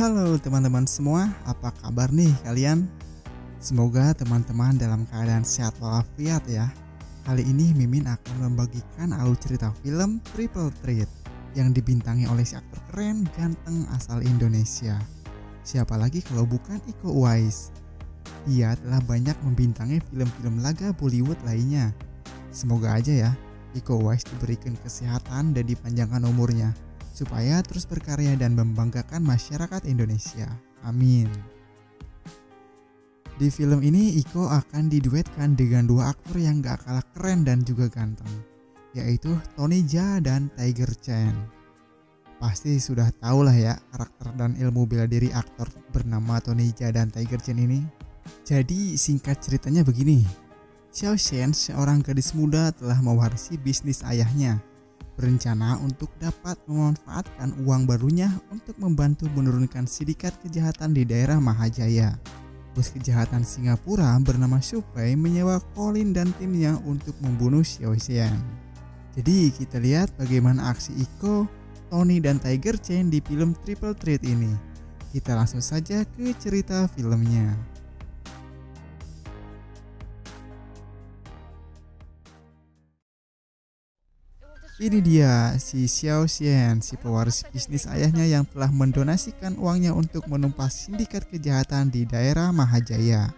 Halo teman-teman semua, apa kabar nih kalian? Semoga teman-teman dalam keadaan sehat walafiat ya. Kali ini Mimin akan membagikan alur cerita film Triple Threat yang dibintangi oleh si aktor keren ganteng asal Indonesia. Siapa lagi kalau bukan Iko Uwais. Dia telah banyak membintangi film-film laga Bollywood lainnya. Semoga aja ya Iko Uwais diberikan kesehatan dan dipanjangkan umurnya supaya terus berkarya dan membanggakan masyarakat Indonesia. Amin. Di film ini Iko akan diduetkan dengan dua aktor yang gak kalah keren dan juga ganteng, yaitu Tony Jaa dan Tiger Chen. Pasti sudah tahu lah ya karakter dan ilmu bela diri aktor bernama Tony Jaa dan Tiger Chen ini. Jadi singkat ceritanya begini, Xiao Shen, seorang gadis muda, telah mewarisi bisnis ayahnya, berencana untuk dapat memanfaatkan uang barunya untuk membantu menurunkan sindikat kejahatan di daerah Mahajaya. Bos kejahatan Singapura bernama Supai menyewa Colin dan timnya untuk membunuh Xiao Shen. Jadi kita lihat bagaimana aksi Iko, Tony dan Tiger Chen di film Triple Threat ini. Kita langsung saja ke cerita filmnya. Ini dia si Xiao Shen, si pewaris bisnis ayahnya yang telah mendonasikan uangnya untuk menumpas sindikat kejahatan di daerah Mahajaya.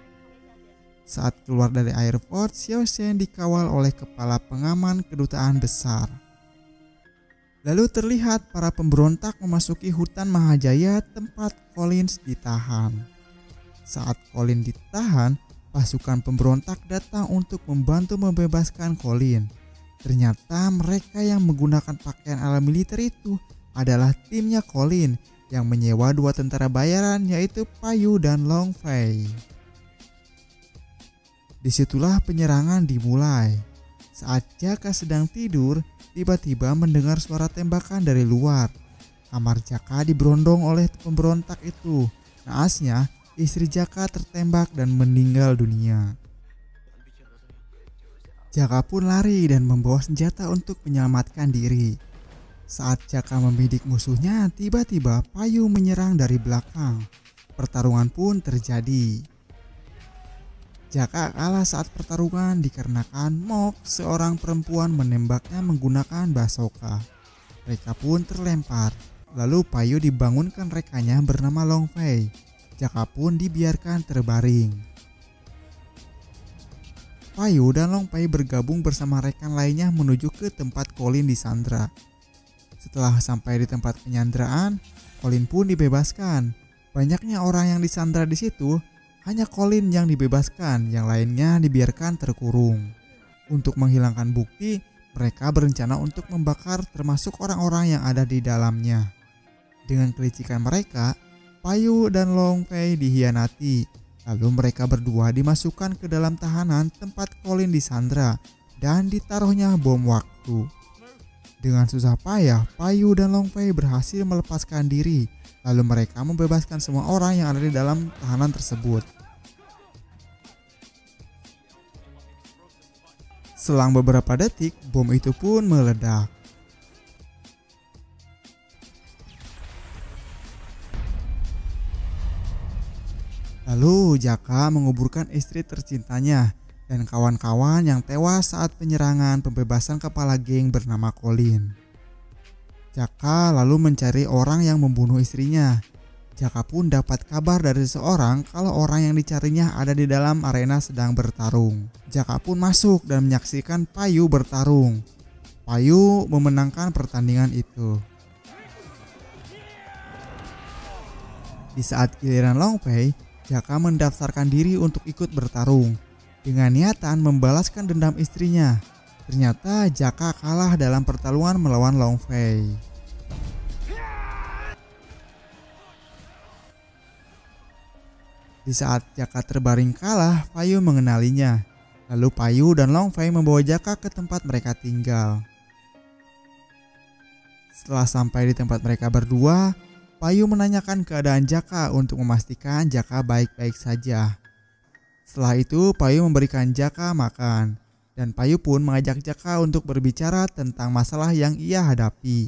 Saat keluar dari airport, Xiao Shen dikawal oleh kepala pengaman kedutaan besar. Lalu terlihat para pemberontak memasuki hutan Mahajaya tempat Collins ditahan. Saat Collins ditahan, pasukan pemberontak datang untuk membantu membebaskan Collins. Ternyata mereka yang menggunakan pakaian ala militer itu adalah timnya Colin yang menyewa dua tentara bayaran, yaitu Payu dan Long Fei. Disitulah penyerangan dimulai. Saat Jaka sedang tidur, tiba-tiba mendengar suara tembakan dari luar. Kamar Jaka diberondong oleh pemberontak itu. Naasnya, istri Jaka tertembak dan meninggal dunia. Jaka pun lari dan membawa senjata untuk menyelamatkan diri. Saat Jaka membidik musuhnya, tiba-tiba Payu menyerang dari belakang. Pertarungan pun terjadi. Jaka kalah saat pertarungan dikarenakan Mok, seorang perempuan, menembaknya menggunakan basoka. Mereka pun terlempar. Lalu Payu dibangunkan rekannya bernama Long Fei. Jaka pun dibiarkan terbaring. Payu dan Long Fei bergabung bersama rekan lainnya menuju ke tempat Colin disandra. Setelah sampai di tempat penyanderaan, Colin pun dibebaskan. Banyaknya orang yang disandra di situ, hanya Colin yang dibebaskan, yang lainnya dibiarkan terkurung. Untuk menghilangkan bukti, mereka berencana untuk membakar termasuk orang-orang yang ada di dalamnya. Dengan kelicikan mereka, Payu dan Long Fei dihianati. Lalu mereka berdua dimasukkan ke dalam tahanan tempat Colin disandra dan ditaruhnya bom waktu. Dengan susah payah, Payu dan Long Fei berhasil melepaskan diri. Lalu mereka membebaskan semua orang yang ada di dalam tahanan tersebut. Selang beberapa detik, bom itu pun meledak. Lalu Jaka menguburkan istri tercintanya dan kawan-kawan yang tewas saat penyerangan pembebasan kepala geng bernama Colin. Jaka lalu mencari orang yang membunuh istrinya. Jaka pun dapat kabar dari seseorang kalau orang yang dicarinya ada di dalam arena sedang bertarung. Jaka pun masuk dan menyaksikan Payu bertarung. Payu memenangkan pertandingan itu. Di saat giliran Long Fei, Jaka mendaftarkan diri untuk ikut bertarung dengan niatan membalaskan dendam istrinya. Ternyata Jaka kalah dalam pertarungan melawan Long Fei. Di saat Jaka terbaring kalah, Payu mengenalinya. Lalu Payu dan Long Fei membawa Jaka ke tempat mereka tinggal. Setelah sampai di tempat mereka berdua, Payu menanyakan keadaan Jaka untuk memastikan Jaka baik-baik saja. Setelah itu Payu memberikan Jaka makan, dan Payu pun mengajak Jaka untuk berbicara tentang masalah yang ia hadapi.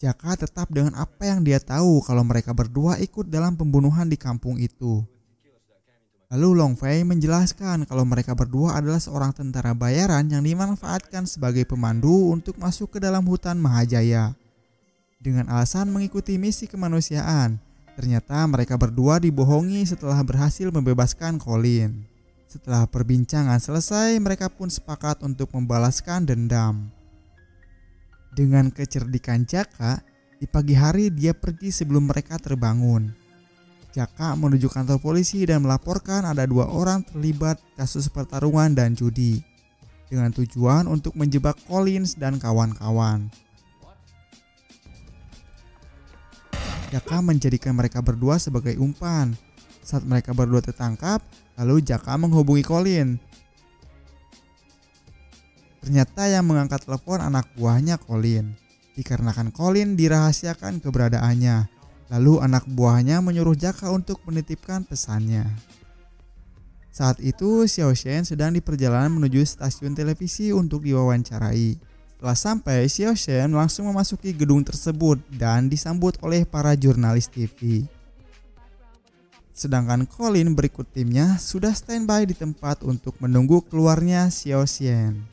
Jaka tetap dengan apa yang dia tahu kalau mereka berdua ikut dalam pembunuhan di kampung itu. Lalu Long Fei menjelaskan kalau mereka berdua adalah seorang tentara bayaran yang dimanfaatkan sebagai pemandu untuk masuk ke dalam hutan Mahajaya. Dengan alasan mengikuti misi kemanusiaan, ternyata mereka berdua dibohongi setelah berhasil membebaskan Colin. Setelah perbincangan selesai, mereka pun sepakat untuk membalaskan dendam. Dengan kecerdikan Jaka, di pagi hari dia pergi sebelum mereka terbangun. Jaka menuju kantor polisi dan melaporkan ada 2 orang terlibat kasus pertarungan dan judi, dengan tujuan untuk menjebak Collins dan kawan-kawan. Jaka menjadikan mereka berdua sebagai umpan. Saat mereka berdua tertangkap, lalu Jaka menghubungi Colin. Ternyata yang mengangkat telepon anak buahnya Colin, dikarenakan Colin dirahasiakan keberadaannya. Lalu anak buahnya menyuruh Jaka untuk menitipkan pesannya. Saat itu Xiao Shen sedang di perjalanan menuju stasiun televisi untuk diwawancarai. Setelah sampai, Xiao Shen langsung memasuki gedung tersebut dan disambut oleh para jurnalis TV. Sedangkan Colin berikut timnya sudah standby di tempat untuk menunggu keluarnya Xiao Shen.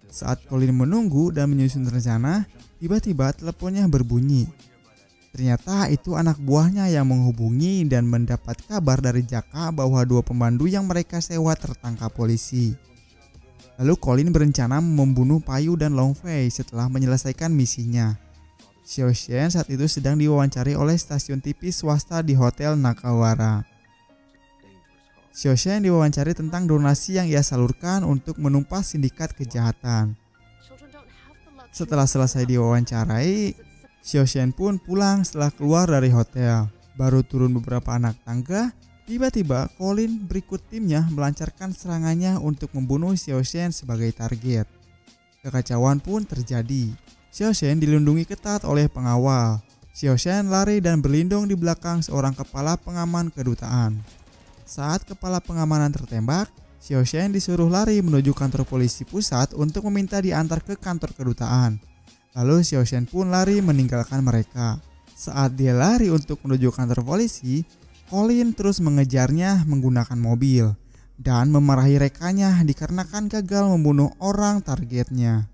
Saat Colin menunggu dan menyusun rencana, tiba-tiba teleponnya berbunyi. Ternyata itu anak buahnya yang menghubungi dan mendapat kabar dari Jaka bahwa 2 pemandu yang mereka sewa tertangkap polisi. Lalu Colin berencana membunuh Payu dan Long Fei setelah menyelesaikan misinya. Xiao Shen saat itu sedang diwawancari oleh stasiun TV swasta di Hotel Nakawara. Xiao Shen diwawancari tentang donasi yang ia salurkan untuk menumpas sindikat kejahatan. Setelah selesai diwawancarai, Xiao Shen pun pulang setelah keluar dari hotel. Baru turun beberapa anak tangga, tiba-tiba Colin berikut timnya melancarkan serangannya untuk membunuh Xiao Shen sebagai target. Kekacauan pun terjadi. Xiao Shen dilindungi ketat oleh pengawal. Xiao Shen lari dan berlindung di belakang seorang kepala pengaman kedutaan. Saat kepala pengamanan tertembak, Xiao Shen disuruh lari menuju kantor polisi pusat untuk meminta diantar ke kantor kedutaan. Lalu Xiao Shen pun lari meninggalkan mereka. Saat dia lari untuk menuju kantor polisi, Colin terus mengejarnya menggunakan mobil dan memarahi rekannya dikarenakan gagal membunuh orang targetnya.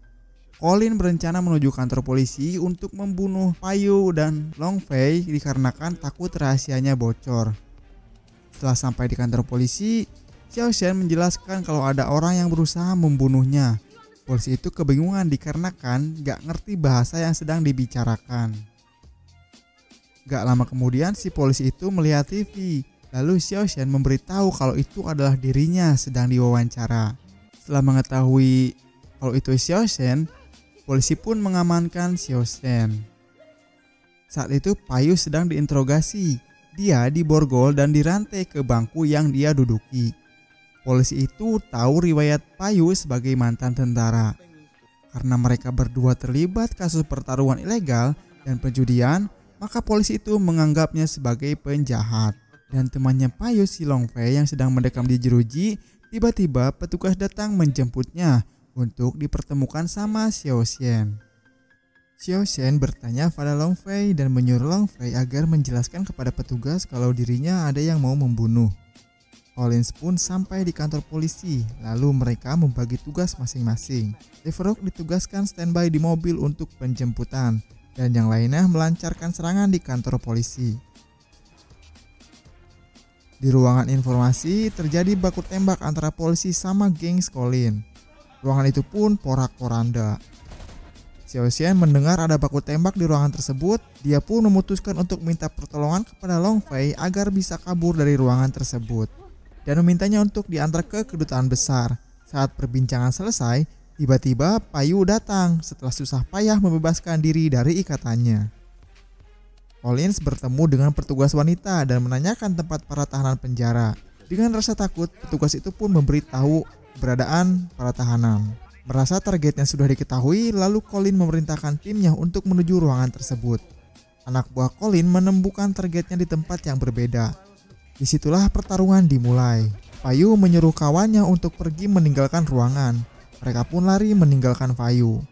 Colin berencana menuju kantor polisi untuk membunuh Payu dan Long Fei dikarenakan takut rahasianya bocor. Setelah sampai di kantor polisi, Xiao Shen menjelaskan kalau ada orang yang berusaha membunuhnya. Polisi itu kebingungan dikarenakan gak ngerti bahasa yang sedang dibicarakan. Gak lama kemudian si polisi itu melihat TV. Lalu Xiao Shen memberitahu kalau itu adalah dirinya sedang diwawancara. Setelah mengetahui kalau itu Xiao Shen, polisi pun mengamankan Xiao Shen. Saat itu Payu sedang diinterogasi. Dia diborgol dan dirantai ke bangku yang dia duduki. Polisi itu tahu riwayat Payu sebagai mantan tentara. Karena mereka berdua terlibat kasus pertarungan ilegal dan penjudian, maka polisi itu menganggapnya sebagai penjahat. Dan temannya Payu si Long Fei yang sedang mendekam di jeruji, tiba-tiba petugas datang menjemputnya untuk dipertemukan sama Xiao Shen. Xiao Shen bertanya pada Long Fei dan menyuruh Long Fei agar menjelaskan kepada petugas kalau dirinya ada yang mau membunuh. Collins pun sampai di kantor polisi, lalu mereka membagi tugas masing-masing. Deverok ditugaskan standby di mobil untuk penjemputan, dan yang lainnya melancarkan serangan di kantor polisi. Di ruangan informasi terjadi baku tembak antara polisi sama geng Colin. Ruangan itu pun porak-poranda. Xiao Shen mendengar ada baku tembak di ruangan tersebut. Dia pun memutuskan untuk minta pertolongan kepada Long Fei agar bisa kabur dari ruangan tersebut dan memintanya untuk diantar ke kedutaan besar. Saat perbincangan selesai, tiba-tiba Payu datang setelah susah payah membebaskan diri dari ikatannya. Collins bertemu dengan petugas wanita dan menanyakan tempat para tahanan penjara. Dengan rasa takut, petugas itu pun memberitahu keberadaan para tahanan. Merasa targetnya sudah diketahui, lalu Colin memerintahkan timnya untuk menuju ruangan tersebut. Anak buah Colin menemukan targetnya di tempat yang berbeda. Disitulah pertarungan dimulai. Payu menyuruh kawannya untuk pergi meninggalkan ruangan. Mereka pun lari meninggalkan Payu.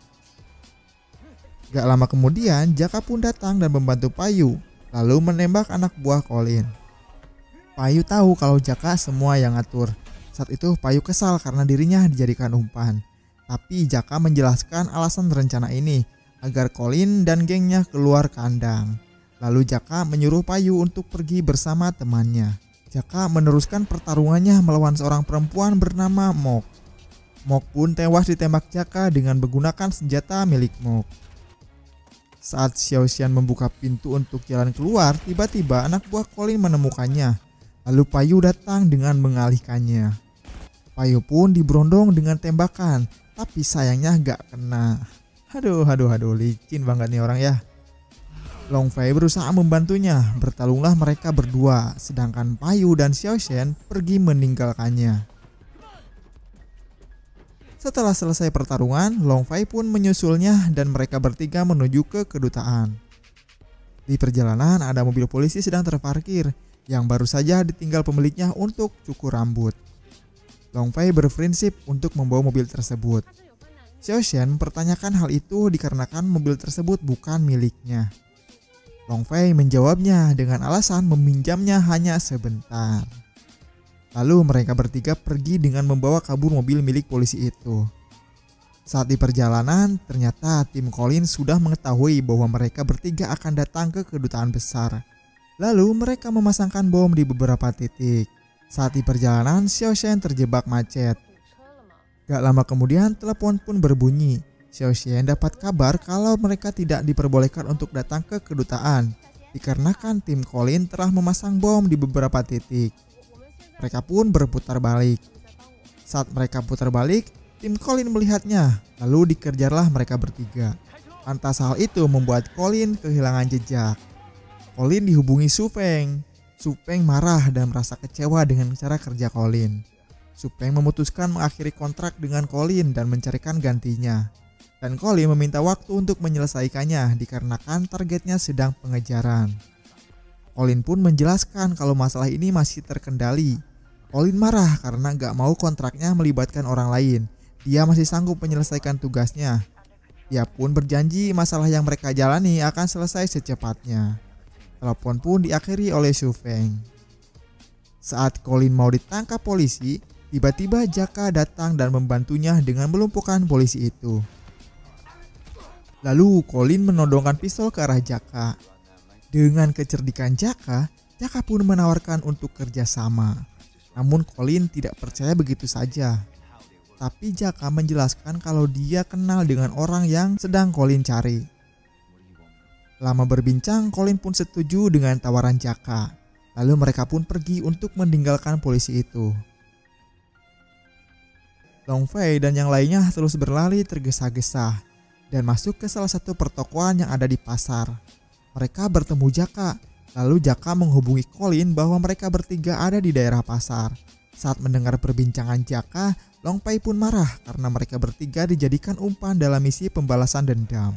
Gak lama kemudian Jaka pun datang dan membantu Payu, lalu menembak anak buah Colin. Payu tahu kalau Jaka semua yang ngatur. Saat itu Payu kesal karena dirinya dijadikan umpan. Tapi Jaka menjelaskan alasan rencana ini agar Colin dan gengnya keluar kandang. Lalu Jaka menyuruh Payu untuk pergi bersama temannya. Jaka meneruskan pertarungannya melawan seorang perempuan bernama Mok. Mok pun tewas ditembak Jaka dengan menggunakan senjata milik Mok. Saat Xiao Xian membuka pintu untuk jalan keluar, tiba-tiba anak buah Colin menemukannya. Lalu Payu datang dengan mengalihkannya. Payu pun diberondong dengan tembakan, tapi sayangnya gak kena. Aduh, licin banget nih orang ya. Long Fei berusaha membantunya, bertarunglah mereka berdua, sedangkan Payu dan Xiao Xian pergi meninggalkannya. Setelah selesai pertarungan, Long Fei pun menyusulnya dan mereka bertiga menuju ke kedutaan. Di perjalanan ada mobil polisi sedang terparkir, yang baru saja ditinggal pemiliknya untuk cukur rambut. Long Fei berprinsip untuk membawa mobil tersebut. Xiao Xian mempertanyakan hal itu dikarenakan mobil tersebut bukan miliknya. Long Fei menjawabnya dengan alasan meminjamnya hanya sebentar. Lalu mereka bertiga pergi dengan membawa kabur mobil milik polisi itu. Saat di perjalanan, ternyata tim Colin sudah mengetahui bahwa mereka bertiga akan datang ke kedutaan besar. Lalu mereka memasangkan bom di beberapa titik. Saat di perjalanan, Xiao Xian terjebak macet. Gak lama kemudian telepon pun berbunyi. Xiao Xian dapat kabar kalau mereka tidak diperbolehkan untuk datang ke kedutaan dikarenakan tim Colin telah memasang bom di beberapa titik. Mereka pun berputar balik. Saat mereka putar balik, tim Colin melihatnya, lalu dikejarlah mereka bertiga. Lantas hal itu membuat Colin kehilangan jejak. Colin dihubungi Su Feng. Su Feng marah dan merasa kecewa dengan cara kerja Colin. Su Feng memutuskan mengakhiri kontrak dengan Colin dan mencarikan gantinya. Dan Colin meminta waktu untuk menyelesaikannya dikarenakan targetnya sedang pengejaran. Colin pun menjelaskan kalau masalah ini masih terkendali. Colin marah karena gak mau kontraknya melibatkan orang lain. Dia masih sanggup menyelesaikan tugasnya. Dia pun berjanji masalah yang mereka jalani akan selesai secepatnya. Telepon pun diakhiri oleh Su Feng. Saat Colin mau ditangkap polisi, tiba-tiba Jaka datang dan membantunya dengan melumpuhkan polisi itu. Lalu Colin menodongkan pistol ke arah Jaka. Dengan kecerdikan Jaka, Jaka pun menawarkan untuk kerjasama. Namun Colin tidak percaya begitu saja. Tapi Jaka menjelaskan kalau dia kenal dengan orang yang sedang Colin cari. Lama berbincang, Colin pun setuju dengan tawaran Jaka. Lalu mereka pun pergi untuk meninggalkan polisi itu. Long Fei dan yang lainnya terus berlari tergesa-gesa dan masuk ke salah satu pertokoan yang ada di pasar. Mereka bertemu Jaka. Lalu Jaka menghubungi Colin bahwa mereka bertiga ada di daerah pasar. Saat mendengar perbincangan Jaka, Long Fei pun marah karena mereka bertiga dijadikan umpan dalam misi pembalasan dendam.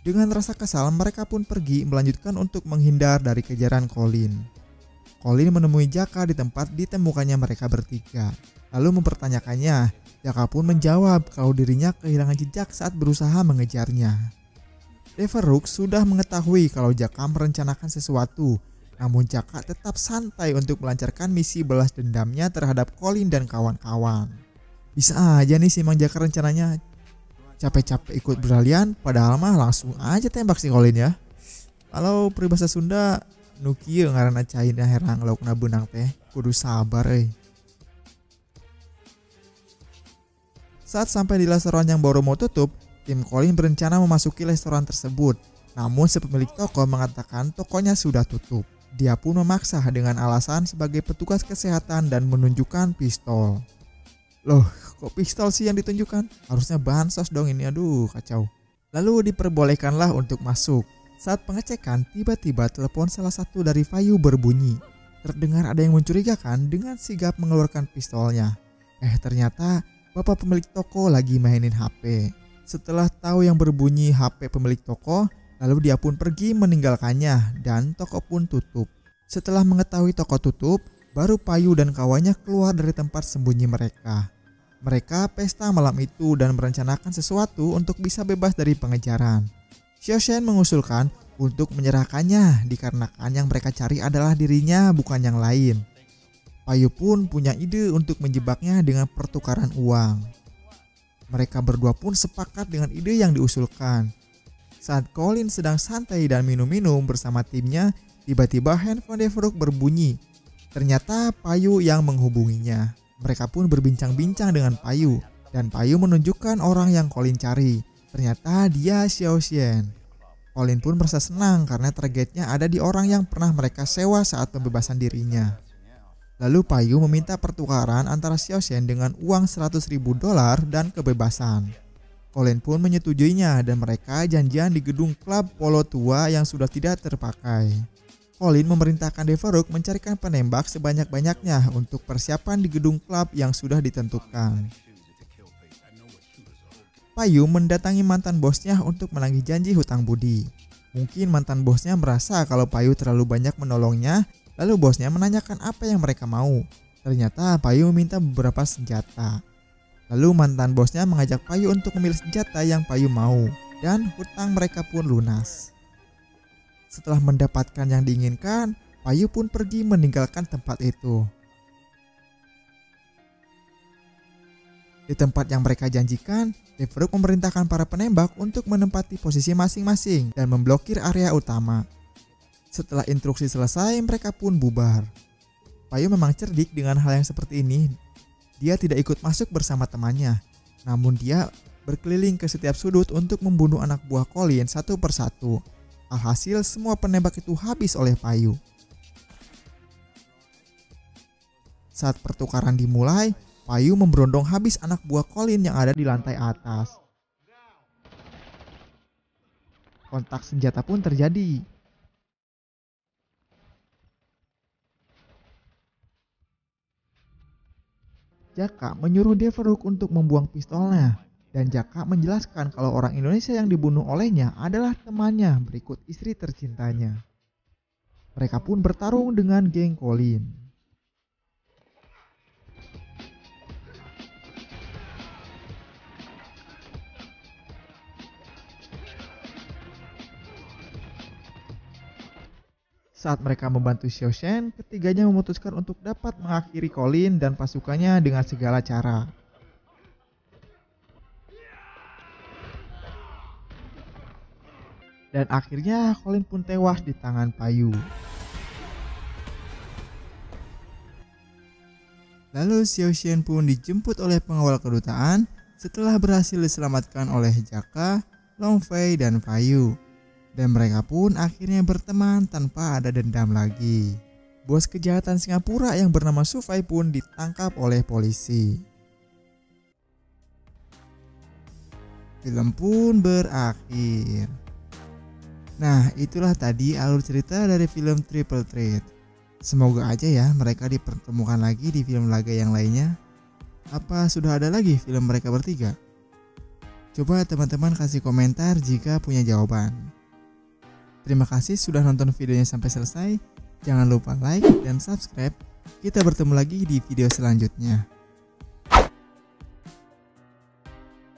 Dengan rasa kesal, mereka pun pergi melanjutkan untuk menghindar dari kejaran Colin. Colin menemui Jaka di tempat ditemukannya mereka bertiga. Lalu mempertanyakannya. Jaka pun menjawab kalau dirinya kehilangan jejak saat berusaha mengejarnya. Deverux sudah mengetahui kalau Jaka merencanakan sesuatu. Namun Jaka tetap santai untuk melancarkan misi balas dendamnya terhadap Colin dan kawan-kawan. Bisa aja nih si Mang Jaka rencananya. Capek-capek ikut beralian, padahal mah langsung aja tembak si Colin ya. Kalau peribahasa Sunda, nu kieu ngaranna caina herang laukna beunang teh, kudu sabar euy. Saat sampai di restoran yang baru mau tutup, tim Colin berencana memasuki restoran tersebut. Namun si pemilik toko mengatakan tokonya sudah tutup. Dia pun memaksa dengan alasan sebagai petugas kesehatan dan menunjukkan pistol. Loh, kok pistol sih yang ditunjukkan? Harusnya bansos dong ini, aduh kacau. Lalu diperbolehkanlah untuk masuk. Saat pengecekan, tiba-tiba telepon salah satu dari Payu berbunyi. Terdengar ada yang mencurigakan dengan sigap mengeluarkan pistolnya. Ternyata bapak pemilik toko lagi mainin HP. Setelah tahu yang berbunyi HP pemilik toko, lalu dia pun pergi meninggalkannya dan toko pun tutup. Setelah mengetahui toko tutup, baru Payu dan kawannya keluar dari tempat sembunyi mereka. Mereka pesta malam itu dan merencanakan sesuatu untuk bisa bebas dari pengejaran. Xiao Shen mengusulkan untuk menyerahkannya dikarenakan yang mereka cari adalah dirinya bukan yang lain. Payu pun punya ide untuk menjebaknya dengan pertukaran uang. Mereka berdua pun sepakat dengan ide yang diusulkan. Saat Colin sedang santai dan minum-minum bersama timnya, tiba-tiba handphone Devereaux berbunyi. Ternyata Payu yang menghubunginya. Mereka pun berbincang-bincang dengan Payu, dan Payu menunjukkan orang yang Colin cari. Ternyata dia Xiao Shen. Colin pun merasa senang karena targetnya ada di orang yang pernah mereka sewa saat pembebasan dirinya. Lalu Payu meminta pertukaran antara Xiao Shen dengan uang $100.000 dan kebebasan. Colin pun menyetujuinya dan mereka janjian di gedung klub polo tua yang sudah tidak terpakai. Colin memerintahkan Devereaux mencarikan penembak sebanyak-banyaknya untuk persiapan di gedung klub yang sudah ditentukan. Payu mendatangi mantan bosnya untuk menagih janji hutang budi. Mungkin mantan bosnya merasa kalau Payu terlalu banyak menolongnya, lalu bosnya menanyakan apa yang mereka mau. Ternyata Payu meminta beberapa senjata. Lalu mantan bosnya mengajak Payu untuk memilih senjata yang Payu mau, dan hutang mereka pun lunas. Setelah mendapatkan yang diinginkan, Payu pun pergi meninggalkan tempat itu. Di tempat yang mereka janjikan, Devereaux memerintahkan para penembak untuk menempati posisi masing-masing dan memblokir area utama. Setelah instruksi selesai, mereka pun bubar. Payu memang cerdik dengan hal yang seperti ini. Dia tidak ikut masuk bersama temannya, namun dia berkeliling ke setiap sudut untuk membunuh anak buah Colin satu persatu. Alhasil semua penembak itu habis oleh Payu. Saat pertukaran dimulai, Payu memberondong habis anak buah Colin yang ada di lantai atas. Kontak senjata pun terjadi. Jaka menyuruh Devereaux untuk membuang pistolnya, dan Jaka menjelaskan kalau orang Indonesia yang dibunuh olehnya adalah temannya berikut istri tercintanya. Mereka pun bertarung dengan geng Colin. Saat mereka membantu Xiao Shen, ketiganya memutuskan untuk dapat mengakhiri Colin dan pasukannya dengan segala cara. Dan akhirnya Colin pun tewas di tangan Payu. Lalu Xiao Shen pun dijemput oleh pengawal kedutaan setelah berhasil diselamatkan oleh Jaka, Long Fei, dan Payu. Dan mereka pun akhirnya berteman tanpa ada dendam lagi. Bos kejahatan Singapura yang bernama Su Fei pun ditangkap oleh polisi. Film pun berakhir. Nah, itulah tadi alur cerita dari film Triple Threat. Semoga aja ya mereka dipertemukan lagi di film laga yang lainnya. Apa sudah ada lagi film mereka bertiga? Coba teman-teman kasih komentar jika punya jawaban. Terima kasih sudah nonton videonya sampai selesai. Jangan lupa like dan subscribe. Kita bertemu lagi di video selanjutnya.